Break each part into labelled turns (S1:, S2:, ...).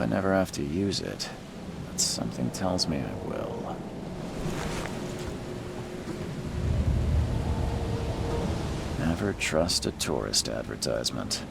S1: I never have to use it, but something tells me I will. Never trust a tourist advertisement.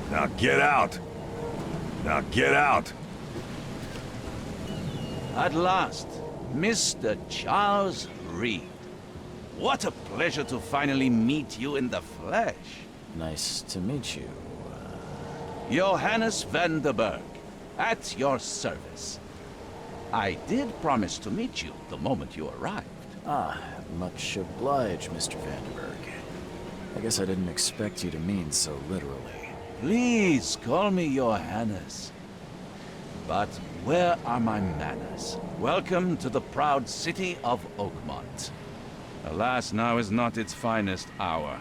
S2: Now get out! Now get out!
S3: At last, Mr. Charles Reed. What a pleasure to finally meet you in the flesh.
S1: Nice to meet you.
S3: Johannes van der Berg, at your service. I did promise to meet you the moment you arrived.
S1: Ah, much obliged, Mr. Vanderberg. I guess I didn't expect you to mean so literally.
S3: Please call me Johannes. But where are my manners? Welcome to the proud city of Oakmont. Alas, now is not its finest hour,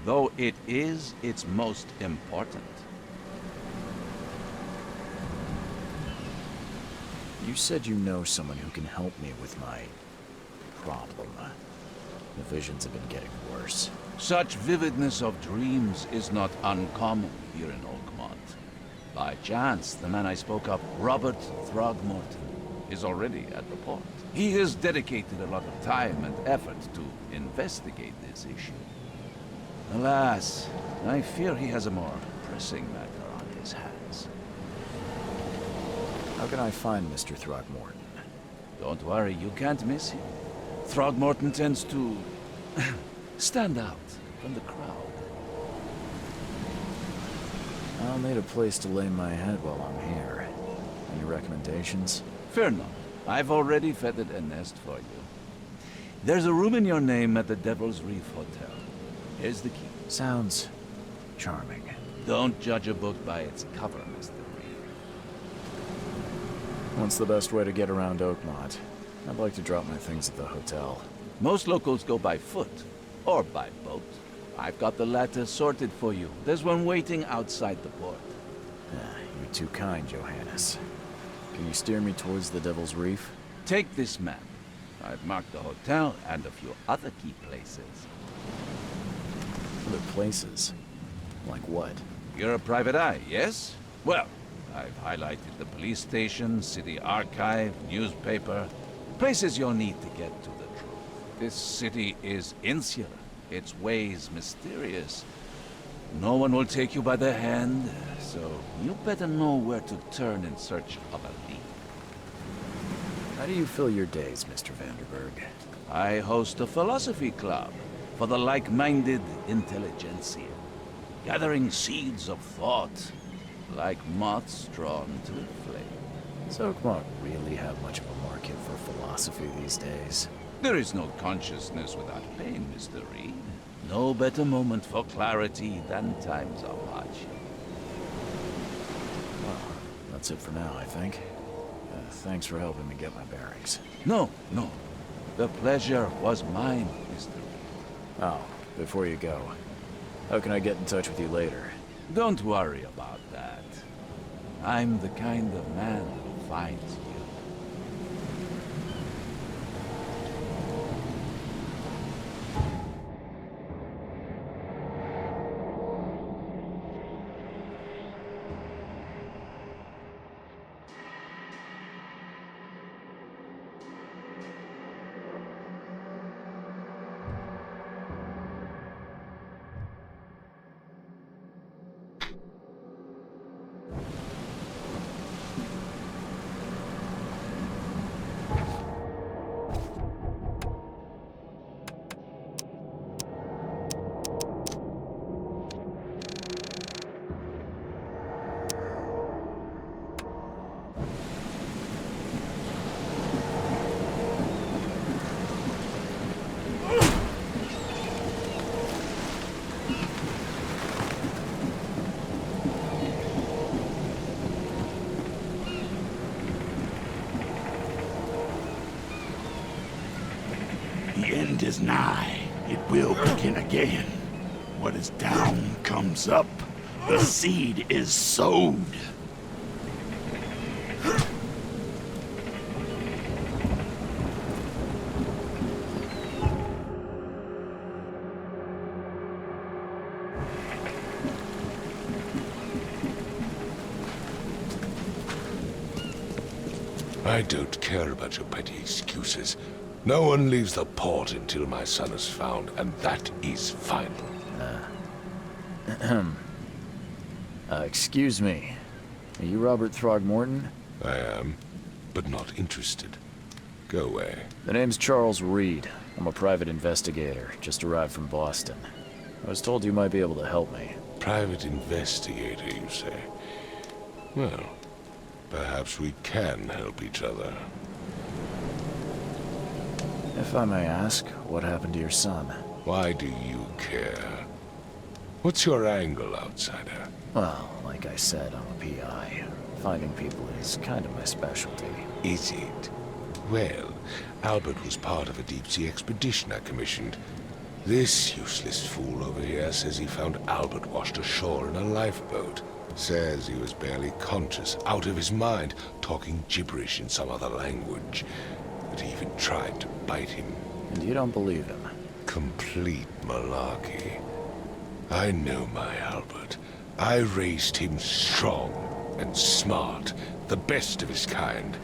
S3: though it is its most important.
S1: You said you know someone who can help me with my problem. The visions have been getting worse.
S3: Such vividness of dreams is not uncommon here in Oakmont. By chance, the man I spoke of, Robert Throgmorton, is already at the port. He has dedicated a lot of time and effort to investigate this issue. Alas, I fear he has a more pressing matter on his hands.
S1: How can I find Mr. Throgmorton?
S3: Don't worry, you can't miss him. Throgmorton tends to stand out from the crowd.
S1: I'll need a place to lay my head while I'm here. Any recommendations?
S3: Fear not. I've already feathered a nest for you. There's a room in your name at the Devil's Reef Hotel. Here's the key.
S1: Sounds charming.
S3: Don't judge a book by its cover, Mr. Reed.
S1: What's the best way to get around Oakmont? I'd like to drop my things at the hotel.
S3: Most locals go by foot, or by boat. I've got the latter sorted for you. There's one waiting outside the port.
S1: You're too kind, Johannes. Can you steer me towards the Devil's Reef?
S3: Take this map. I've marked the hotel and a few other key places.
S1: Other places? Like what?
S3: You're a private eye, yes? Well, I've highlighted the police station, city archive, newspaper. Places you'll need to get to the truth. This city is insular. Its ways mysterious. No one will take you by the hand, so you better know where to turn in search of a lead.
S1: How do you fill your days, Mr. Vanderberg?
S3: I host a philosophy club for the like-minded intelligentsia, gathering seeds of thought like moths drawn to a flame.
S1: Does Oakmont really have much of a market for philosophy these days?
S3: There is no consciousness without pain, Mr. Reed. No better moment for clarity than times of hardship.
S1: Well, that's it for now, I think. Thanks for helping me get my bearings.
S3: No. The pleasure was mine, Mr. Reed.
S1: Oh, before you go, how can I get in touch with you later?
S3: Don't worry about that. I'm the kind of man who finds you.
S4: The end is nigh. It will begin again. What is down comes up. The seed is sowed.
S5: I don't care about your petty excuses. No one leaves the port until my son is found, and that is final.
S1: Excuse me. Are you Robert Throgmorton?
S5: I am, but not interested. Go away.
S1: The name's Charles Reed. I'm a private investigator, just arrived from Boston. I was told you might be able to help me.
S5: Private investigator, you say? Well, perhaps we can help each other.
S1: If I may ask, what happened to your son?
S5: Why do you care? What's your angle, outsider?
S1: Well, like I said, I'm a PI. Finding people is kind of my specialty.
S5: Is it? Well, Albert was part of a deep-sea expedition I commissioned. This useless fool over here says he found Albert washed ashore in a lifeboat. Says he was barely conscious, out of his mind, talking gibberish in some other language. That he even tried to bite him.
S1: And you don't believe him?
S5: Complete malarkey. I know my Albert. I raised him strong and smart, the best of his kind.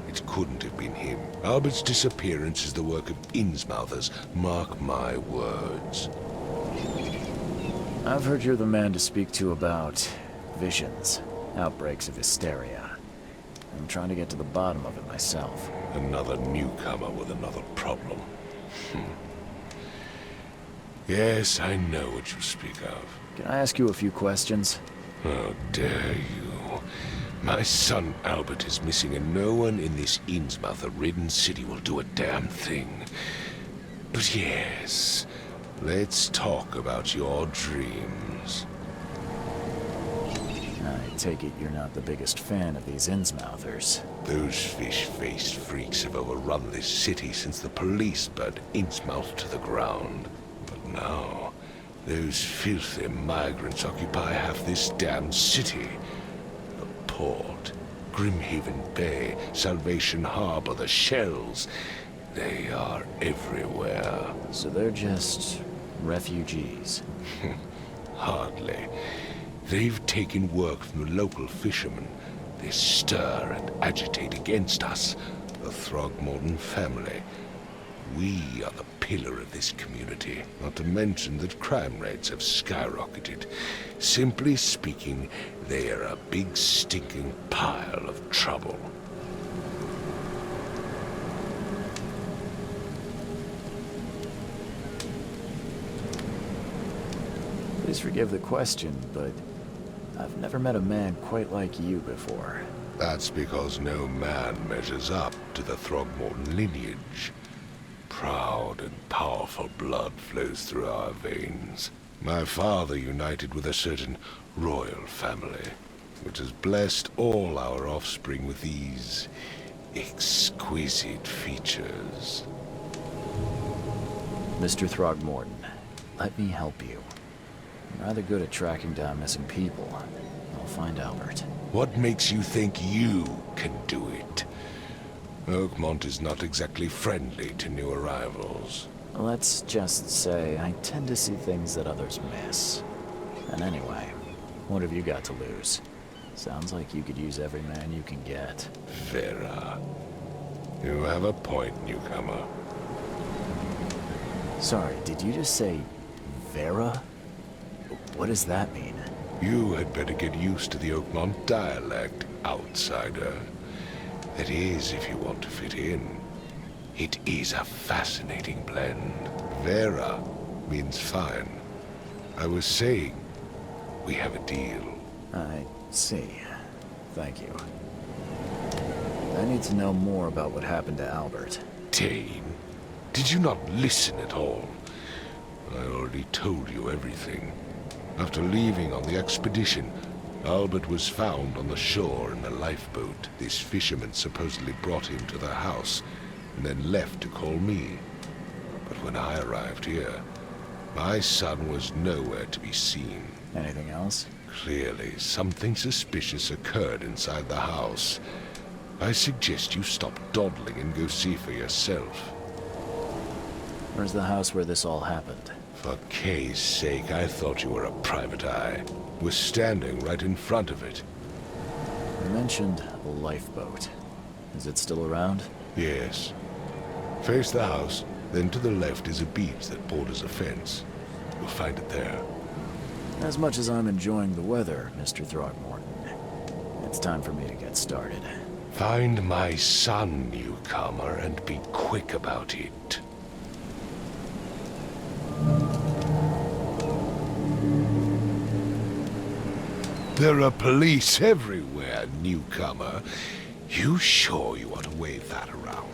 S5: It couldn't have been him. Albert's disappearance is the work of Innsmouthers, mark my words.
S1: I've heard you're the man to speak to about visions, outbreaks of hysteria. I'm trying to get to the bottom of it myself.
S5: Another newcomer with another problem. Yes, I know what you speak of.
S1: Can I ask you a few questions?
S5: How dare you? My son Albert is missing, and no one in this Innsmouther-ridden city will do a damn thing. But yes, let's talk about your dreams.
S1: I take it you're not the biggest fan of these Innsmouthers.
S5: Those fish-faced freaks have overrun this city since the police burned Innsmouth to the ground. But now, those filthy migrants occupy half this damn city. The port, Grimhaven Bay, Salvation Harbor, the shells. They are everywhere.
S1: So they're just refugees.
S5: Hardly. They've taken work from the local fishermen. They stir and agitate against us, the Throgmorton family. We are the pillar of this community, not to mention that crime rates have skyrocketed. Simply speaking, they are a big stinking pile of trouble.
S1: Please forgive the question, but I've never met a man quite like you before.
S5: That's because no man measures up to the Throgmorton lineage. Proud and powerful blood flows through our veins. My father united with a certain royal family, which has blessed all our offspring with these exquisite features.
S1: Mr. Throgmorton, let me help you. I'm rather good at tracking down missing people. I'll find Albert.
S5: What makes you think you can do it? Oakmont is not exactly friendly to new arrivals.
S1: Let's just say I tend to see things that others miss. And anyway, what have you got to lose? Sounds like you could use every man you can get.
S5: Vera. You have a point, newcomer.
S1: Sorry, did you just say Vera? What does that mean?
S5: You had better get used to the Oakmont dialect, outsider. That is, if you want to fit in. It is a fascinating blend. Vera means fine. I was saying, we have a deal.
S1: I see. Thank you. I need to know more about what happened to Albert.
S5: Dane, did you not listen at all? I already told you everything. After leaving on the expedition, Albert was found on the shore in a lifeboat. This fisherman supposedly brought him to their house, and then left to call me. But when I arrived here, my son was nowhere to be seen.
S1: Anything else?
S5: Clearly, something suspicious occurred inside the house. I suggest you stop dawdling and go see for yourself.
S1: Where's the house where this all happened?
S5: For Kay's sake, I thought you were a private eye. Was standing right in front of it.
S1: You mentioned a lifeboat. Is it still around?
S5: Yes. Face the house, then to the left is a beach that borders a fence. You'll find it there.
S1: As much as I'm enjoying the weather, Mr. Throgmorton, it's time for me to get started.
S5: Find my son, newcomer, and be quick about it. There are police everywhere, newcomer. You sure you want to wave that around?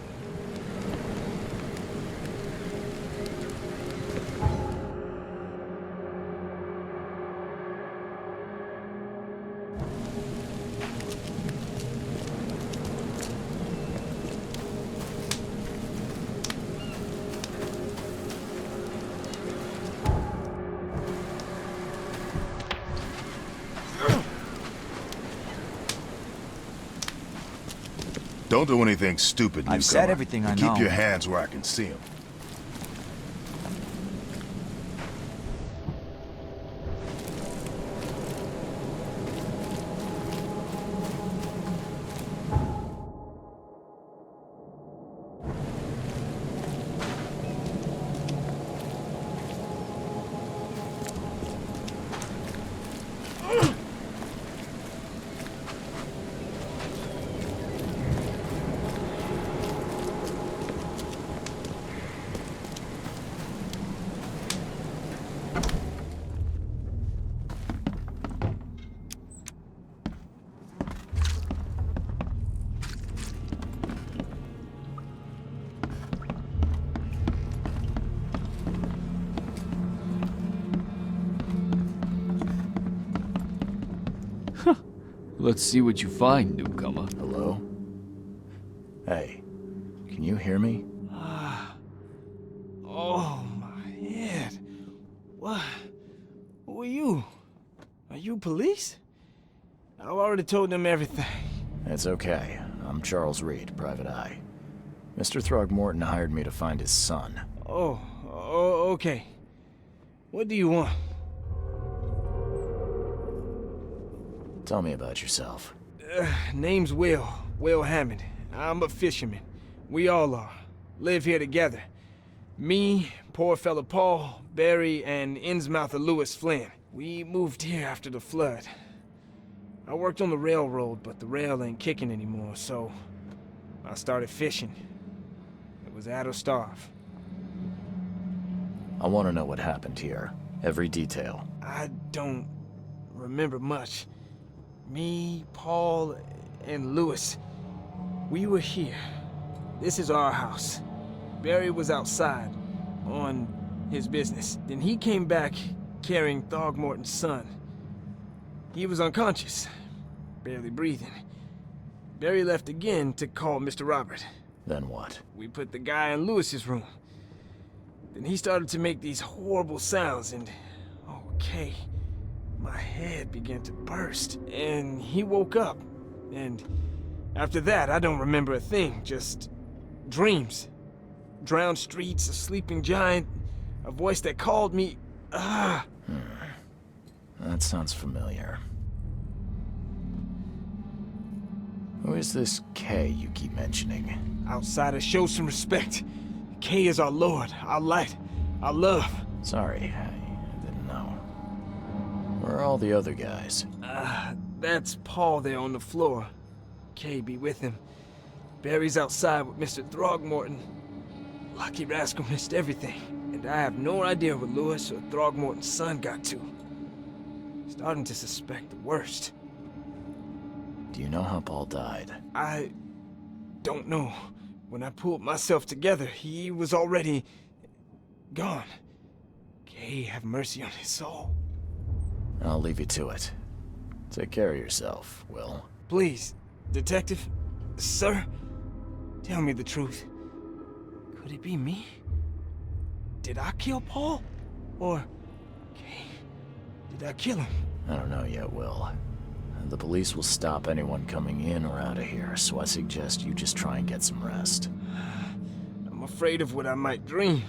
S2: Don't do anything stupid, newcomer.
S6: I've said everything I know.
S2: Keep your hands where I can see them.
S6: Let's see what you find, newcomer.
S1: Hello? Hey, can you hear me?
S7: Oh, my head. What? Who are you? Are you police? I've already told them everything.
S1: It's okay. I'm Charles Reed, Private Eye. Mr. Throgmorton hired me to find his son.
S7: Oh, okay. What do you want?
S1: Tell me about yourself.
S7: Name's Will Hammond. I'm a fisherman. We all are. Live here together. Me, poor fella Paul, Barry, and Innsmouther Lewis Flynn. We moved here after the flood. I worked on the railroad, but the rail ain't kicking anymore, so I started fishing. It was at or starve.
S1: I want to know what happened here. Every detail.
S7: I don't remember much. Me, Paul, and Lewis, we were here. This is our house. Barry was outside, on his business. Then he came back carrying Throgmorton's son. He was unconscious, barely breathing. Barry left again to call Mr. Robert.
S1: Then what?
S7: We put the guy in Lewis's room. Then he started to make these horrible sounds and, okay, my head began to burst, and he woke up. And after that, I don't remember a thing, just dreams. Drowned streets, a sleeping giant, a voice that called me.
S1: That sounds familiar. Who is this K you keep mentioning?
S7: Outsiders, show some respect. K is our lord, our light, our love.
S1: Sorry, I didn't know. Where are all the other guys?
S7: That's Paul there on the floor. K be with him. Barry's outside with Mr. Throgmorton. Lucky rascal missed everything, and I have no idea what Lewis or Throgmorton's son got to. Starting to suspect the worst.
S1: Do you know how Paul died?
S7: I don't know. When I pulled myself together, he was already gone. K May have mercy on his soul.
S1: I'll leave you to it. Take care of yourself, Will.
S7: Please, Detective, sir, tell me the truth. Could it be me? Did I kill Paul? Or, did I kill him?
S1: I don't know yet, Will. The police will stop anyone coming in or out of here, so I suggest you just try and get some rest.
S7: I'm afraid of what I might dream.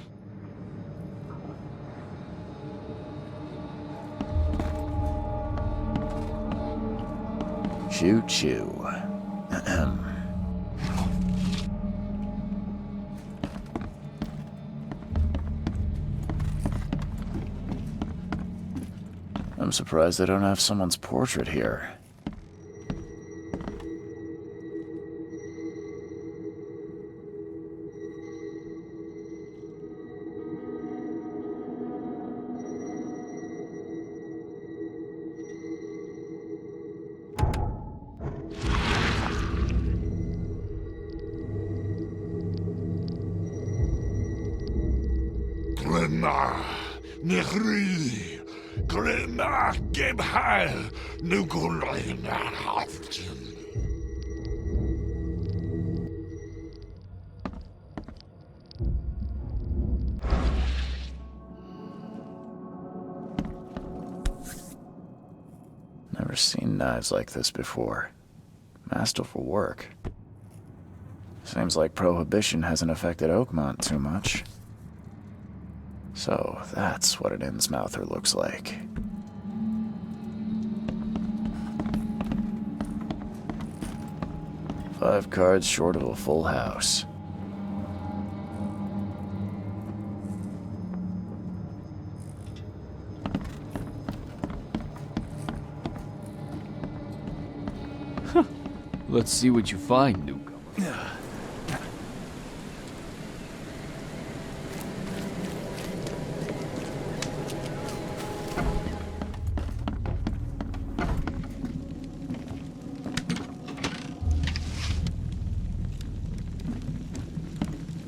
S1: Choo-choo. Ahem. I'm surprised they don't have someone's portrait here.
S4: Glenna, Nehri, Glenna, Gebhal, Nugulina, Hafton.
S1: Never seen knives like this before. Masterful work. Seems like Prohibition hasn't affected Oakmont too much. So, that's what an Innsmouther looks like. Five cards short of a full house.
S6: Let's see what you find, newcomer.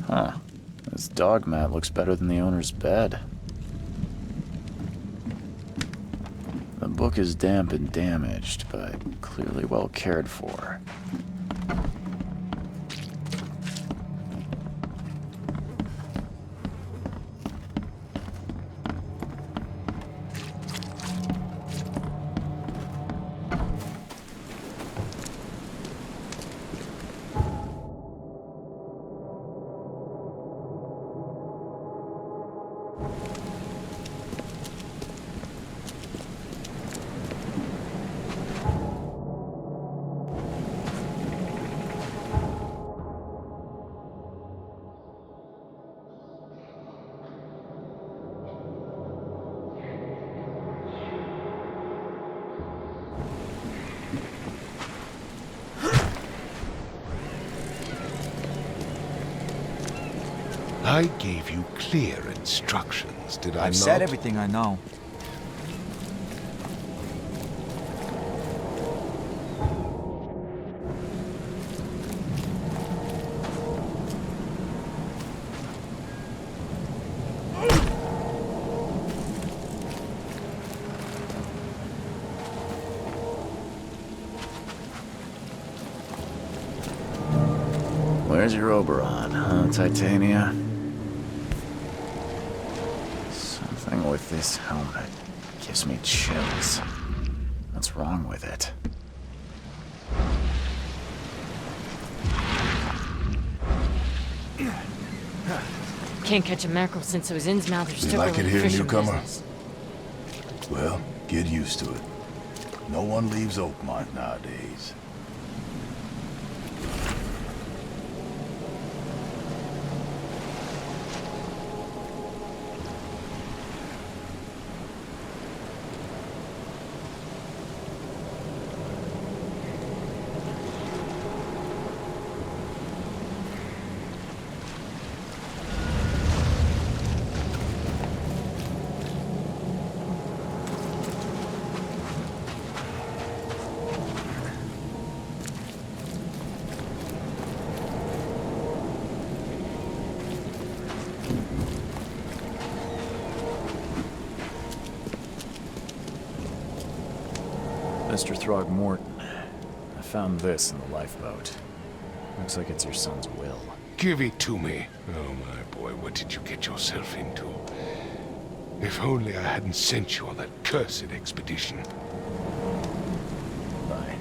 S1: Huh. This dog mat looks better than the owner's bed. The book is damp and damaged, but clearly well cared for.
S5: I gave you clear instructions, did I not?
S6: I've said everything I know.
S1: Where's your Oberon, huh, Titania? Something with this helmet gives me chills. What's wrong with it?
S8: Can't catch a mackerel since those Innsmouthers
S2: You
S8: took
S2: like
S8: over
S2: it
S8: the
S2: here,
S8: fishing
S2: newcomer?
S8: business.
S2: Well, get used to it. No one leaves Oakmont nowadays.
S1: Mr. Throgmorton, I found this in the lifeboat. Looks like it's your son's will.
S5: Give it to me. Oh, my boy, what did you get yourself into? If only I hadn't sent you on that cursed expedition.
S1: Bye.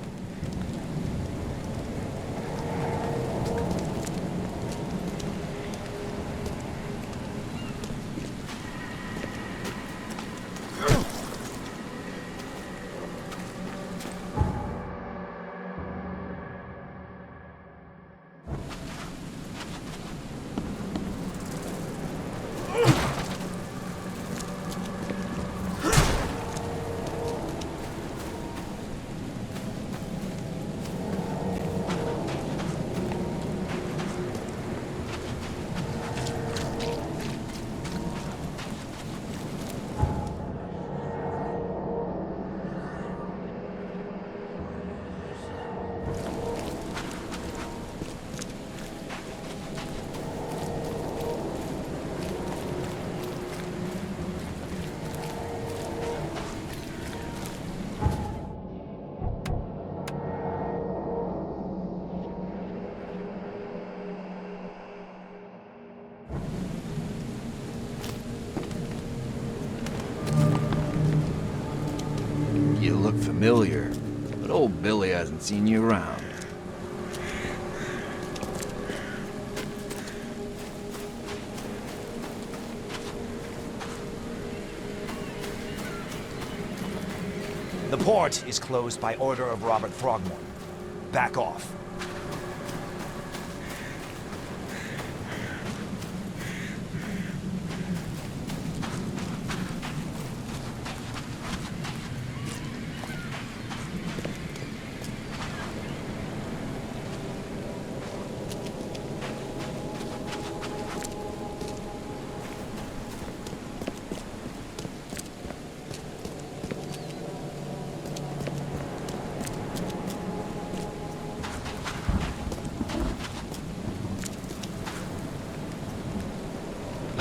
S9: You look familiar, but old Billy hasn't seen you around.
S10: The port is closed by order of Robert Throgmorton. Back off.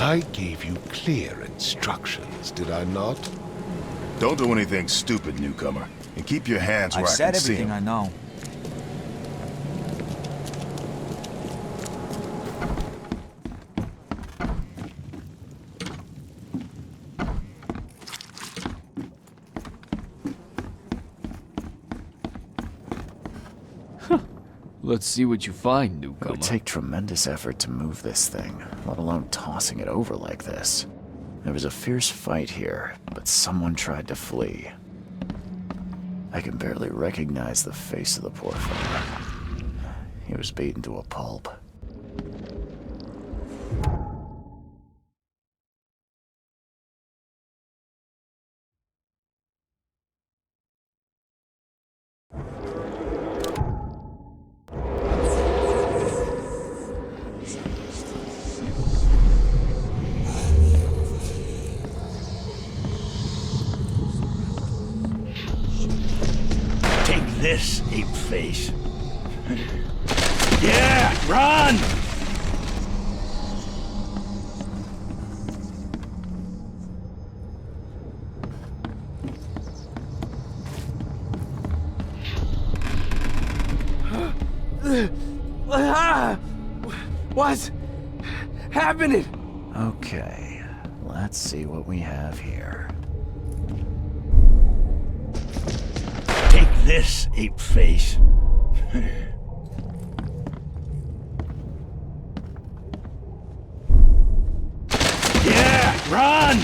S5: I gave you clear instructions, did I not?
S2: Don't do anything stupid, newcomer. And keep your hands where
S6: I
S2: I
S6: said
S2: can see
S6: everything
S2: 'em.
S6: I know. Let's see what you find,
S1: It
S6: newcomer.
S1: would take tremendous effort to move this thing, let alone tossing it over like this. There was a fierce fight here, but someone tried to flee. I can barely recognize the face of the poor fellow. He was beaten to a pulp.
S4: Take this, ape face. Yeah, run!
S7: What's happening?
S1: Okay, let's see what we have here.
S4: Take this, ape face. Yeah, run!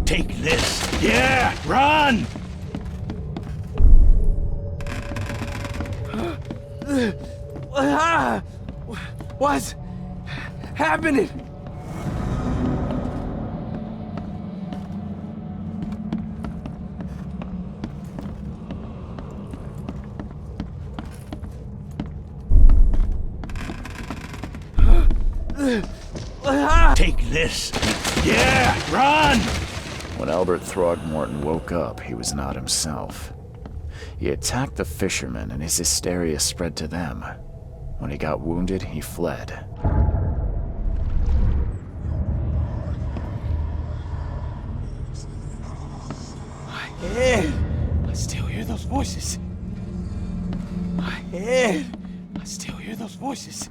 S4: Take this. Yeah, run!
S7: What's happening?
S4: Take this. Yeah, run!
S1: When Albert Throgmorton woke up, he was not himself. He attacked the fishermen, and his hysteria spread to them. When he got wounded, he fled.
S7: My head! I still hear those voices. My head! I still hear those voices.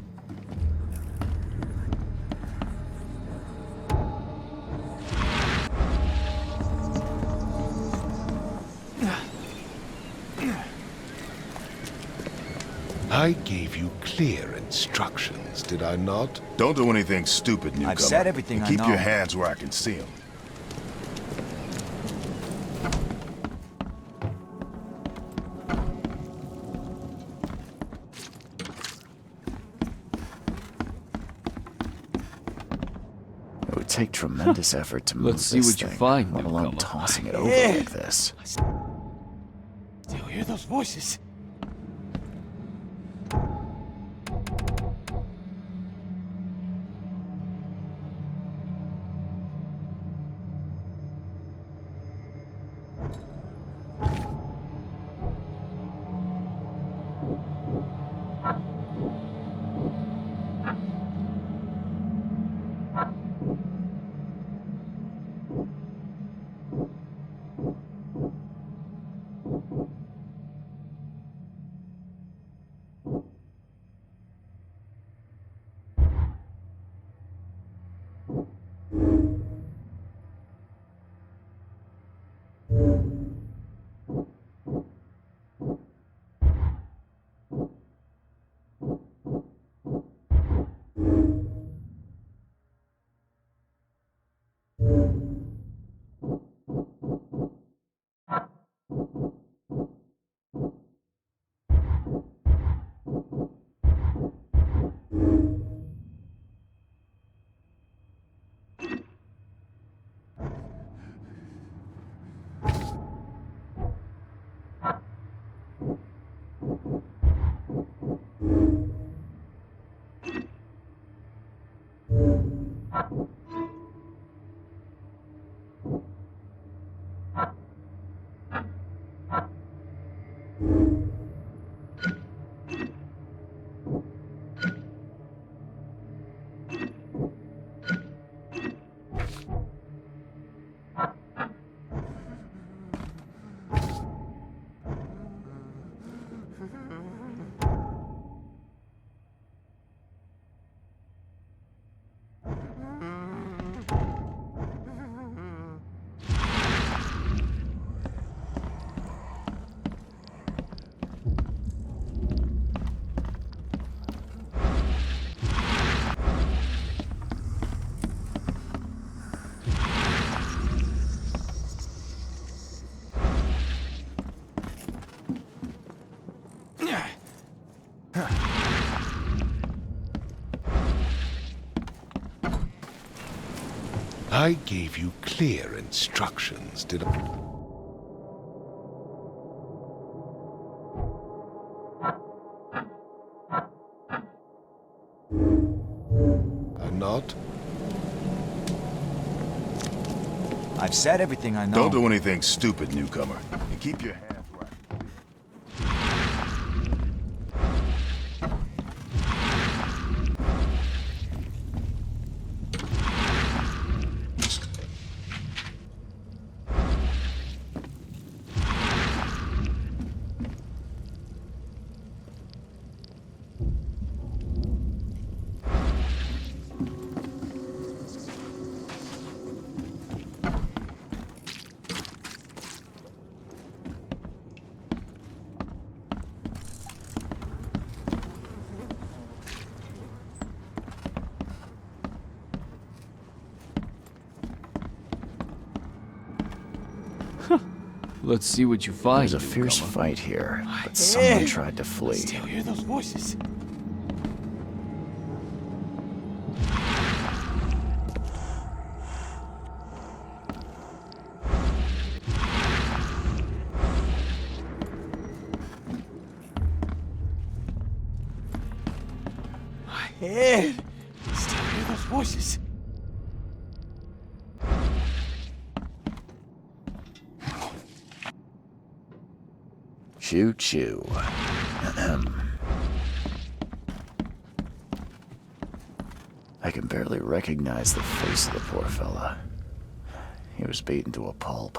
S5: I gave you clear instructions, did I not?
S2: Don't do anything stupid, newcomer.
S10: I've said everything
S2: And
S10: I
S2: keep
S10: know.
S2: your hands where I can see them.
S1: It would take tremendous effort to move
S6: Let's see
S1: this
S6: what you
S1: thing,
S6: find,
S1: let alone
S6: newcomer.
S1: tossing it over
S7: Yeah.
S1: like this.
S7: Still hear those voices.
S5: I gave you clear instructions, did I? Not?
S10: I've said everything I know.
S2: Don't do anything stupid, newcomer. And keep your hands where I can see 'em.
S6: Let's see what you find.
S1: There's a fierce
S6: newcomer.
S1: fight here, but
S7: Yeah.
S1: someone tried to flee.
S7: Still hear those voices. My head! Still hear those voices.
S1: Choo choo. I can barely recognize the face of the poor fella. He was beaten to a pulp.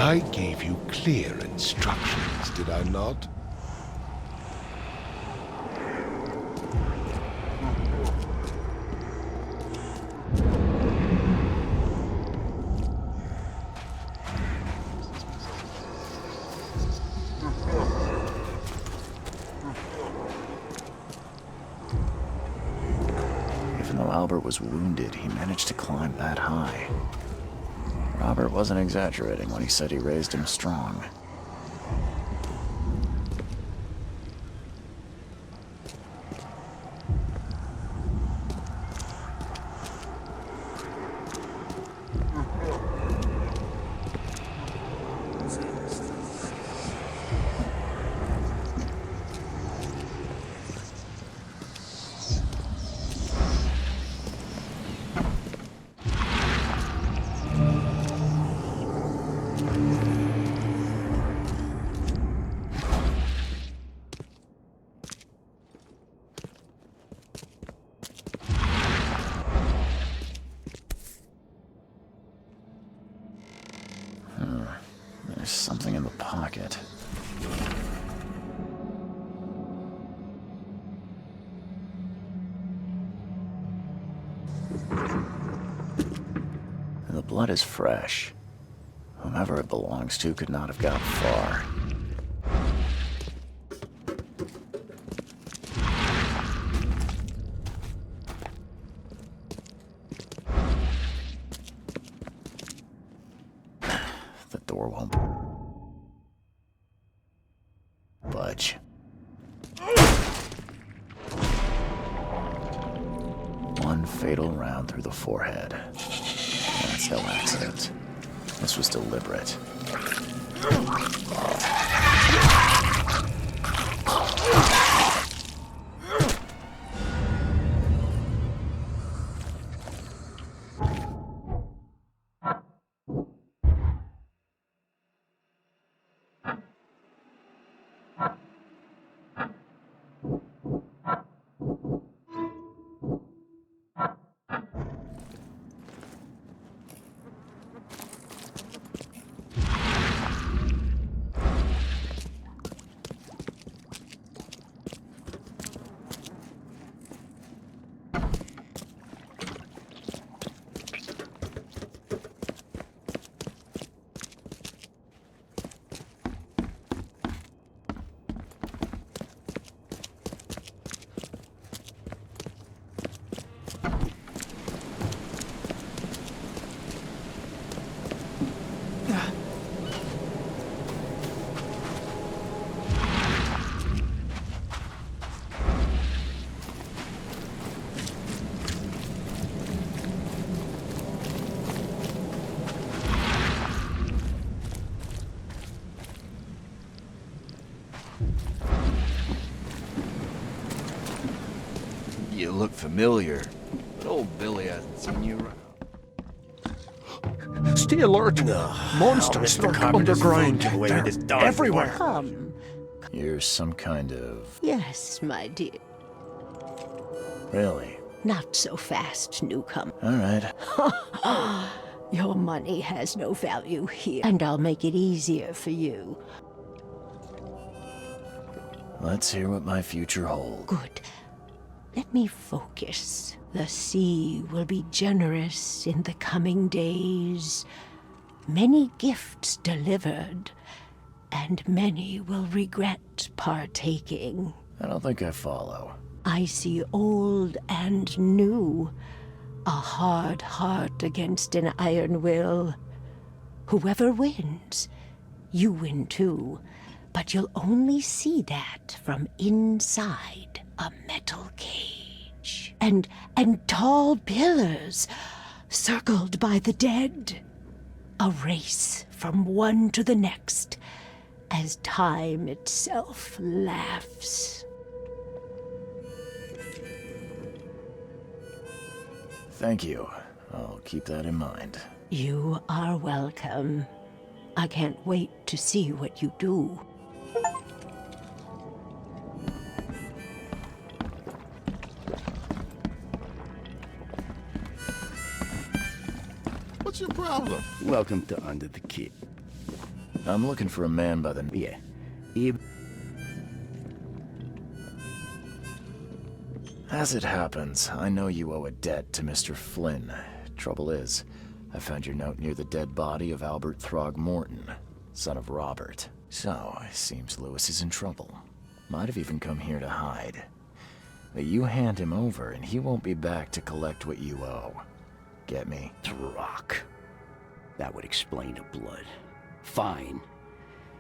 S5: I gave you clear instructions, did I not?
S1: Even though Albert was wounded, he managed to climb that high. Robert wasn't exaggerating when he said he raised him strong. There's something in the pocket. The blood is fresh. Whomever it belongs to could not have got far. One fatal round through the forehead. That's no accident. This was deliberate.
S9: You look familiar, but old Billy hasn't seen you around.
S5: Stay alert. Monsters lurk underground. They're everywhere.
S11: Come.
S1: You're some kind of...
S11: Yes, my dear.
S1: Really?
S11: Not so fast, newcomer.
S1: All right.
S11: Your money has no value here, and I'll make it easier for you.
S1: Let's hear what my future holds.
S11: Good. Let me focus. The sea will be generous in the coming days. Many gifts delivered, and many will regret partaking.
S1: I don't think I follow.
S11: I see old and new. A hard heart against an iron will. Whoever wins, you win too. But you'll only see that from inside a metal cage. And tall pillars circled by the dead. A race from one to the next as time itself laughs.
S1: Thank you. I'll keep that in mind.
S11: You are welcome. I can't wait to see what you do.
S4: What's your problem?
S12: Welcome to Under the Kid.
S1: I'm looking for a man by the...
S12: Yeah.
S1: As it happens, I know you owe a debt to Mr. Flynn. Trouble is, I found your note near the dead body of Albert Throgmorton, son of Robert. So, it seems Lewis is in trouble. Might have even come here to hide. But you hand him over and he won't be back to collect what you owe. Get me?
S12: Rock. That would explain the blood. Fine.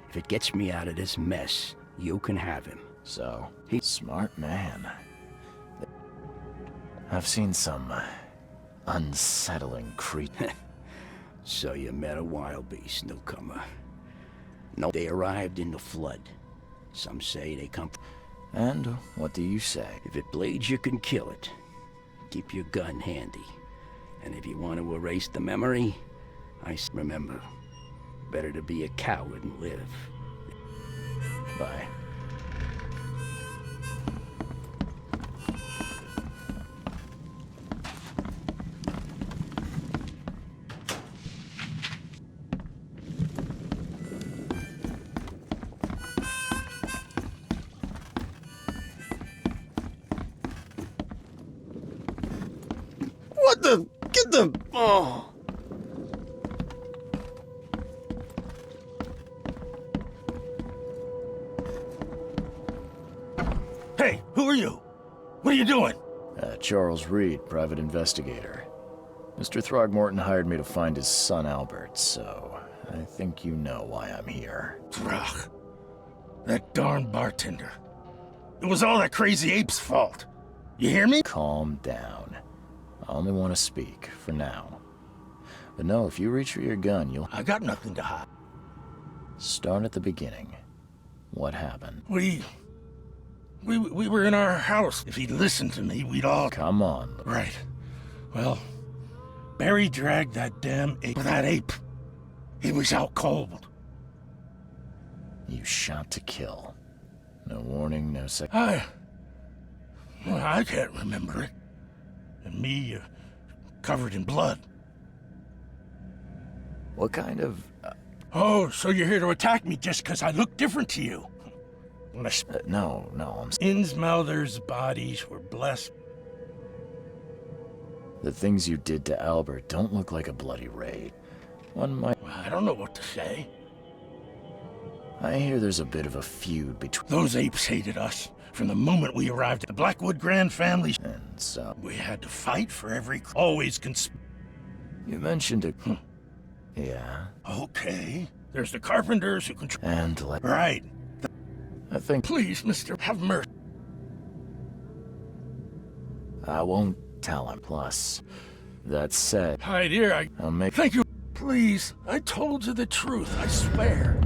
S12: If it gets me out of this mess, you can have him.
S1: So, he's a smart man. I've seen some unsettling creatures.
S12: So you met a wild beast, newcomer. No, they arrived in the flood. Some say they come...
S1: And what do you say?
S12: If it bleeds, you can kill it. Keep your gun handy. And if you want to erase the memory, remember, better to be a coward and live.
S1: Bye.
S4: What the? Get the... Oh. Hey, who are you? What are you doing?
S1: Charles Reed, private investigator. Mr. Throgmorton hired me to find his son Albert, so I think you know why I'm here.
S4: Throg. That darn bartender. It was all that crazy ape's fault. You hear me?
S1: Calm down. I only want to speak, for now. But no, if you reach for your gun, you'll...
S4: I got nothing to hide.
S1: Start at the beginning. What happened?
S4: We were in our house. If he'd listened to me, we'd all...
S1: Come on.
S4: Right. Well, Barry dragged that damn ape. That ape. He was out cold.
S1: You shot to kill. No warning, no sec...
S4: Well, I can't remember it. And me, covered in blood.
S1: What kind of...
S4: Oh, so you're here to attack me just because I look different to you?
S1: No, I'm...
S4: Innsmouthers' bodies were blessed.
S1: The things you did to Albert don't look like a bloody raid. One might...
S4: I don't know what to say.
S1: I hear there's a bit of a feud between...
S4: Those apes hated us from the moment we arrived at the Blackwood Grand family.
S1: And so...
S4: We had to fight for every... Always
S1: You mentioned it... Yeah?
S4: Okay. There's the carpenters who control...
S1: And
S4: Right.
S1: I think...
S4: Please, mister, have mercy.
S1: I won't tell him. Plus, that said...
S4: Hi, dear,
S1: I'll make...
S4: Thank you. Please, I told you the truth, I swear.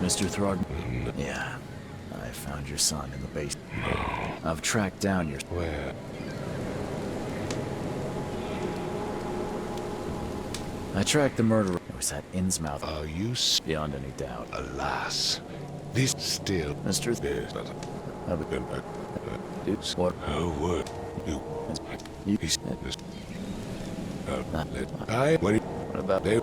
S1: Mr. Throgmorton? Yeah. I found your son in the basement. I've tracked down your...
S5: Where?
S1: I tracked the murderer. It was at Innsmouth.
S5: Are you...
S1: Beyond any doubt.
S5: Alas. This still...
S1: Mr. What?
S5: Oh, word. You... What
S1: about...
S5: They...